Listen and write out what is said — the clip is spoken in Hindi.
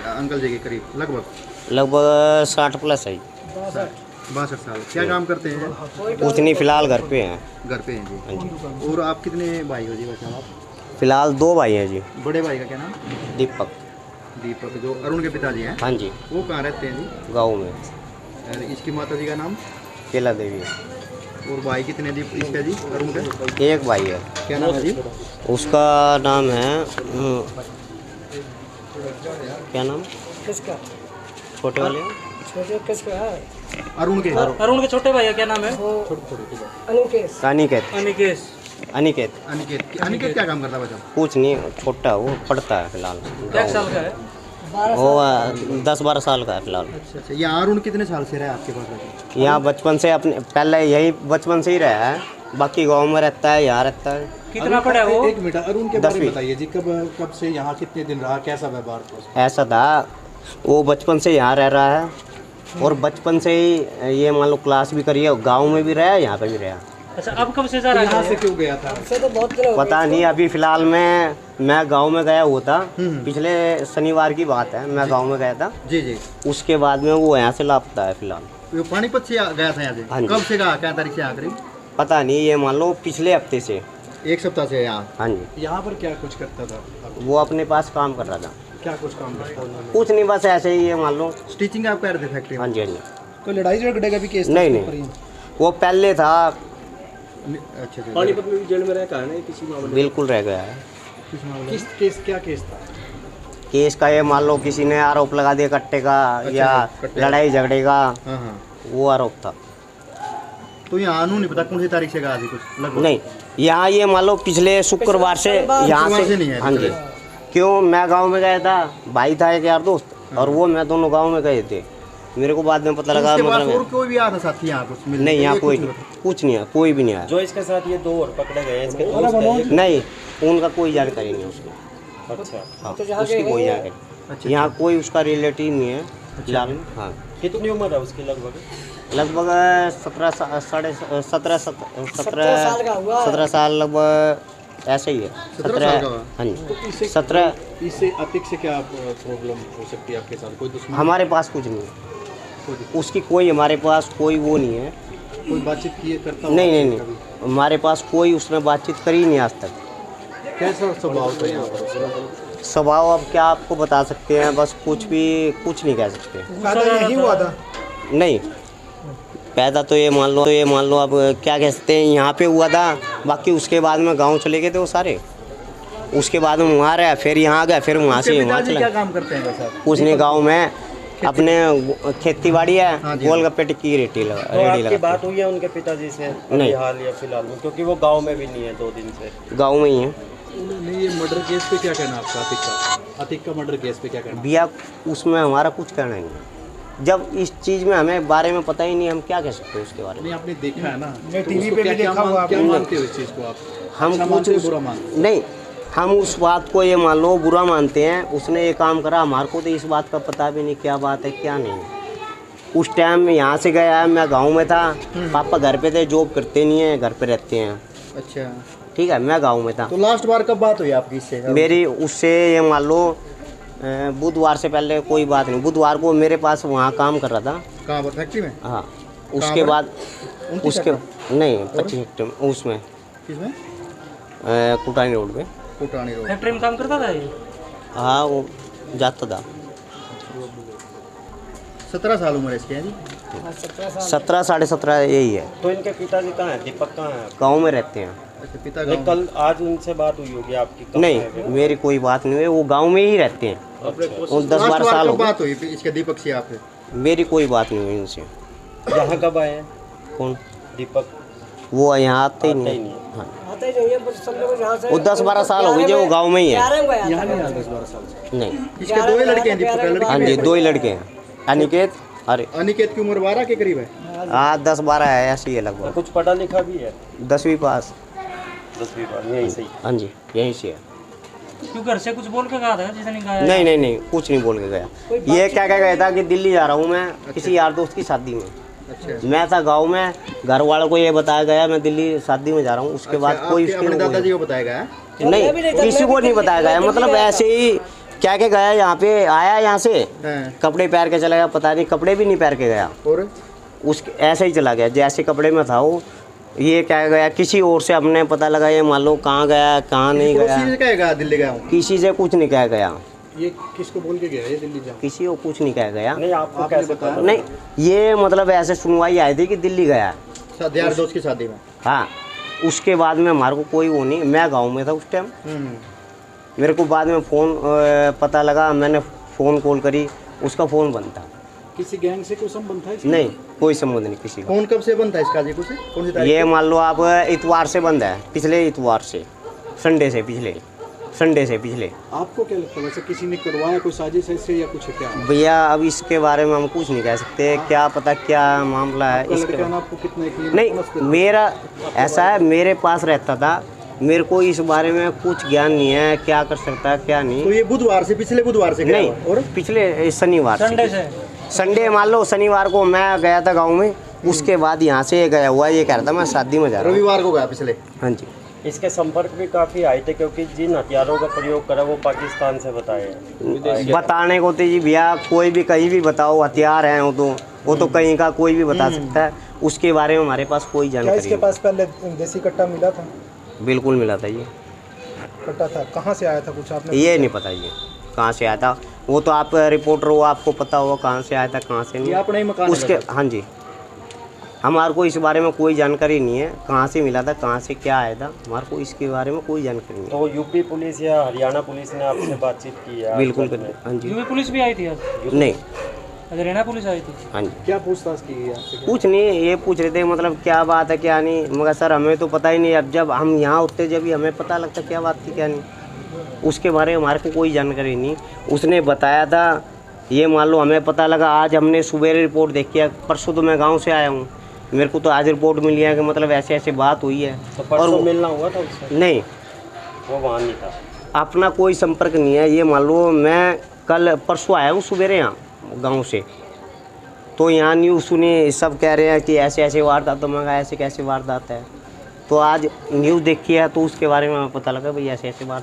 अंकल जी के करीब? लगभग 60 प्लस है। 62 साल। क्या काम करते हैं? कुछ नहीं, फिलहाल घर पे हैं। घर पे हैं जी। हाँ जी। और आप कितने भाई हो जी बच्चा आप? फिलहाल 2 भाई हैं जी। बड़े भाई का क्या नाम? दीपक। दीपक, जो अरुण के पिताजी हैं? हाँ जी। वो कहाँ रहते हैं जी? गाँव में। और इसकी माता जी का नाम? केला देवी। और भाई कितने जी इसका जी अरुण का? एक भाई है। क्या नाम है जी? उसका नाम है क्या नाम? किसका? छोटे वाले छोटे किसका है? अरुण के। अरुण के छोटे भाई का क्या नाम है? अनिकेश। अनिकेत। अनिकेश। अनिकेत। अनिकेत। अनिकेत क्या काम करता है बच्चा? कुछ नहीं, छोटा वो पढ़ता है फिलहाल। क्या साल का है? वो 10-12 साल का है फिलहाल। अच्छा, यहाँ अरुण कितने साल से रहा है आपके पास बच्चा? यहाँ बचपन से अपने पहले यही बचपन से ही रहा है, बाकी गांव में रहता है, यहाँ रहता है। कितना पढ़ा है वो? एक मिनट, अरुण के बारे में 10वीं। बताइए जी। कब से यहाँ कितने दिन रहा, कैसा व्यवहार था? ऐसा था, वो बचपन से यहाँ रह रहा है और बचपन से ही ये मान लो क्लास भी करी है, गाँव में भी रहा है, यहाँ पे भी रहा है। अच्छा, अब कब से जा रहा है? यहाँ से क्यों गया था? हमसे तो बहुत दिन हो गए। पता नहीं, अभी फिलहाल मैं गांव में गया हुआ था, पिछले शनिवार की बात है, मैं गांव में गया था। जी जी। उसके बाद में वो यहाँ से लापता है फिलहाल। वो पानीपत से गया था यहाँ हाँ से? जी। कब से गया, क्या तारीख से यहाँ करीब? पता नहीं, ये मान लो पिछले हफ्ते से। एक सप्ताह से यहाँ। हाँ जी। यहाँ पर क्या कुछ करता था? वो अपने पास काम कर रहा था। क्या कुछ काम करता था? कुछ नहीं, बस ऐसे ही ये मान लो। स्टिचिंग आप कर रहे थे फैक्ट्री में? हाँ जी, हाँ जी। कोई लड़ाई झगड़े का भी केस था? नहीं नहीं, वो पहले था। अच्छा। पानीपत में भी जेल में रह है किसी मामले? बिल्कुल रह गया है। किस केस, क्या केस था? केस का ये मान लो किसी ने आरोप लगा दिया कट्टे का, या कट्टे। लड़ाई झगड़े का, हाँ हाँ। वो आरोप था। तो यहाँ आनू नहीं पता कौन सी तारीख से गया थी कुछ लगभग? नहीं, यहाँ ये मान लो पिछले शुक्रवार से यहाँ शुक्रवार से नहीं से। है। हाँ जी। क्यों, मैं गांव में गया था, भाई था एक यार दोस्त, और वो मैं दोनों गांव में गए थे। मेरे को बाद में पता लगा, उसके बाद और मतलब कोई भी आया था साथी यहाँ कुछ मिलने? नहीं, यहाँ ये कोई कुछ कुछ नहीं है, कोई भी नहीं आया। जो इसके साथ ये 2 और पकड़े गए इसके दोस्त हैं। नहीं, उनका कोई जानकारी नहीं उसकी। अच्छा, हाँ, तो जहाँ उसकी गए कोई हैं। जानकारी। अच्छा। यहाँ कोई उसका रिलेटिव नहीं है फिलहाल। हाँ, कितनी उम्र है उसकी लगभग? लगभग 17 साल का हुआ। 17 साल लगभग, ऐसे ही है। 17 साल का हुआ। हाँ जी, तो इससे 17। इससे अतिक से क्या प्रॉब्लम हो सकती है आपके साथ? कोई दुश्मन? हमारे पास कुछ नहीं है, उसकी कोई, हमारे पास कोई वो नहीं है। कोई बातचीत किए करता? नहीं नहीं नहीं, हमारे पास कोई उसने बातचीत करी नहीं आज तक। कैसा स्वभाव था यहाँ पर? स्वभाव अब क्या आपको बता सकते हैं, बस कुछ नहीं कह सकते। यही हुआ था? नहीं, पैदा तो ये मान लो अब क्या कह सकते हैं, यहाँ पे हुआ था। बाकी उसके बाद में गांव चले गए थे वो सारे, उसके बाद में वहाँ रहा, फिर यहाँ आ गया, फिर वहाँ से वहाँ चला। क्या काम करते हैं वैसे? कुछ नहीं, गाँव में अपने खेती बाड़ी है। हाँ जी। गोलगप्पे टिक्की की रेडी आपकी लगा। बात हुई है उनके पिताजी से नहीं। हाल या फिलहाल में? क्योंकि वो गांव में भी नहीं है 2 दिन से। गाँव में ही है। नहीं, ये मर्डर केस पे क्या कहना आपका? अतिक का मर्डर केस पे क्या कहना? भैया, उसमें हमारा कुछ कहना नहीं है। जब इस चीज़ में हमें बारे में पता ही नहीं, हम क्या कह सकते हैं उसके बारे में। नहीं, आपने देखा है ना? टीवी पे भी देखा हुआ। क्या मानते हो इस चीज़ को आप? हम अच्छा कुछ मानते हो, बुरा मानते हो? नहीं, हम उस बात को ये मान लो बुरा मानते हैं। उसने ये काम करा, हमारे को तो इस बात का पता भी नहीं क्या बात है क्या नहीं। उस टाइम में यहाँ से गया, मैं गांव में था, पापा घर पे थे, जॉब करते नहीं है, घर पे रहते हैं। अच्छा, ठीक है, मैं गांव में था। तो लास्ट बार कब बात हुई आपकी इससे? मेरी उससे ये मान लो बुधवार से पहले कोई बात नहीं। बुधवार को मेरे पास वहाँ काम कर रहा था। कहाँ पर? फैक्ट्री में? हाँ, उसके बाद 29 उसके सेक्टर? नहीं 25 हेक्टेयर उसमें किसमें? कुटानी रोड पे। कोटानी रोड। फैक्ट्री में काम करता था ये? हाँ, वो जाता था। 17 साल उम्र है इसकी, है जी? 17 साढ़े 17 यही है। तो इनके पिताजी कहाँ हैं? दीपक कहाँ है? गाँव में रहते हैं। अच्छा, पिता नहीं, गाँव। कल आज उनसे बात हुई होगी आपकी? कब नहीं, आए वे? मेरी कोई बात नहीं हुई, वो गांव में ही रहते हैं। वो 10-12 साल हो गए। बात हुई इसके दीपक से आपसे? मेरी कोई बात नहीं हुई उनसे। यहाँ कब आए हैं कौन? दीपक? वो यहाँ आते ही आते ही नहीं। नहीं है। हाँ, आते ही नहीं है, बस सब लोग यहाँ से। वो 10-12 साल हो गए जो वो गाँव में ही है। 11 में गया यहाँ नहीं था। आया 10-12 साल से? नहीं, इसके 2 ही लड़के हैं दीपक का? लड़के? हाँ जी, 2 ही लड़के हैं, अनिकेत। अरे अनिकेत की उम्र 12 के करीब है? हाँ, 10-12 है, ऐसी है तो लगभग। कुछ पढ़ा लिखा भी है? 10वीं पास। 10वीं बार यही सही। हाँ जी, यहीं से है। क्यों, घर से कुछ बोल के कहा था जिसे नहीं कहा? नहीं नहीं नहीं, कुछ नहीं बोल के गया। ये क्या क्या गया था कि दिल्ली जा रहा हूँ मैं किसी यार दोस्त की शादी में। अच्छा। मैं था गांव में, घर वालों को ये बताया गया मैं दिल्ली शादी में जा रहा हूँ। उसके बाद कोई अपने दादाजी को बताया गया है? नहीं, किसी को नहीं बताया गया। मतलब ऐसे ही क्या के गया यहाँ पे, आया यहाँ से हाँ। कपड़े पहन के चला गया, पता नहीं कपड़े भी नहीं पहन के गया, और उस ऐसे ही चला गया जैसे कपड़े में था वो। ये क्या गया किसी और से हमने पता लगा, ये मान लो कहाँ गया कहाँ नहीं पड़ोसी गया, से कहेगा दिल्ली गया हूँ। किसी से कुछ नहीं कह गया, ये किसको बोल के गया ये दिल्ली जाओ? किसी को कुछ नहीं कह गया। नहीं आपको आपने कैसे बताया? पता? नहीं, ये मतलब ऐसे सुनवाई आई थी कि दिल्ली गया। यार दोस्त की शादी में। हाँ, उसके बाद में हमारे को कोई वो नहीं, मैं गाँव में था उस टाइम। मेरे को बाद में फ़ोन पता लगा, मैंने फ़ोन कॉल करी, उसका फ़ोन बंद था। किसी गैंग से कोई संबंध था इसका? नहीं, कोई संबंध नहीं किसी का। फोन कब से बंद था इसका जी? से कौन सी तारीख? ये मान लो आप इतवार से बंद है, पिछले इतवार से, संडे से, पिछले संडे से पिछले। आपको क्या लगता है वैसे किसी ने करवाया कोई साजिश ऐसे या कुछ है क्या? भैया अब इसके बारे में हम कुछ नहीं कह सकते, क्या पता क्या मामला है आपका इसके लड़का ना आपको कितना यकीन? नहीं, मेरा ऐसा है, मेरे पास रहता था, मेरे को इस बारे में कुछ ज्ञान नहीं है, क्या कर सकता है क्या तो नहीं। ये बुधवार से, पिछले बुधवार से गया नहीं, हुआ। और पिछले शनिवार संडे से संडे मान लो, शनिवार को मैं गया था गांव में, उसके बाद यहाँ से गया हुआ, ये कह रहा था मैं शादी में जा रहा हूँ। रविवार को गया पिछले। हाँ जी। इसके संपर्क भी काफी आए थे क्योंकि जिन हथियारों का प्रयोग करा वो पाकिस्तान से बताए हैं। बताने को तो जी भैया कोई भी कहीं भी बताओ, हथियार हैं वो तो कहीं का कोई भी बता सकता है, उसके बारे में हमारे पास कोई क्या जानकारी इसके पास पहले देसी कट्टा मिला था? नहीं। बिल्कुल मिला था ये कट्टा था, कहाँ से आया था कुछ आपने? ये नहीं पता ये कहाँ से आया था, वो तो आप रिपोर्टर हो, आपको पता होगा कहाँ से आया था कहाँ से ये नहीं। अपना ही मकान है उसके मतलब? हाँ जी, हमारे को इस बारे में कोई जानकारी नहीं है, कहाँ से मिला था कहाँ से क्या आया था, हमारे को इसके बारे में कोई जानकारी नहीं तो यूपी पुलिस या हरियाणा पुलिस ने आपसे बातचीत की है? है। बिल्कुल आज तक? हाँ जी। यूपी पुलिस भी आई थी आज? नहीं, हरियाणा पुलिस आई थी? हाँ जी। क्या पूछताछ की है आपसे? कुछ नहीं, ये पूछ रहे थे मतलब क्या बात है क्या नहीं, मगर सर हमें तो पता ही नहीं, अब जब हम यहाँ उठते जब ही हमें पता लगता क्या बात थी क्या नहीं, उसके बारे में हमारे को कोई जानकारी नहीं। उसने बताया था, ये मान लो हमें पता लगा, आज हमने सुबह रिपोर्ट देखी है, परसों तो मैं गांव से आया हूँ, मेरे को तो आज रिपोर्ट मिली है कि मतलब ऐसे ऐसे बात हुई है। तो परसों मिलना हुआ था उससे? नहीं, वो वहाँ नहीं था। अपना कोई संपर्क नहीं है। ये मान लो मैं कल परसों आया हूँ सुबेरे यहाँ गाँव से, तो यहाँ न्यूज़ सुनी, सब कह रहे हैं कि ऐसे ऐसे वारदात, तो मैं ऐसे कैसे वारदात है, तो आज न्यूज़ देखी है तो उसके बारे में हमें पता लगा भाई ऐसे ऐसे वारदात।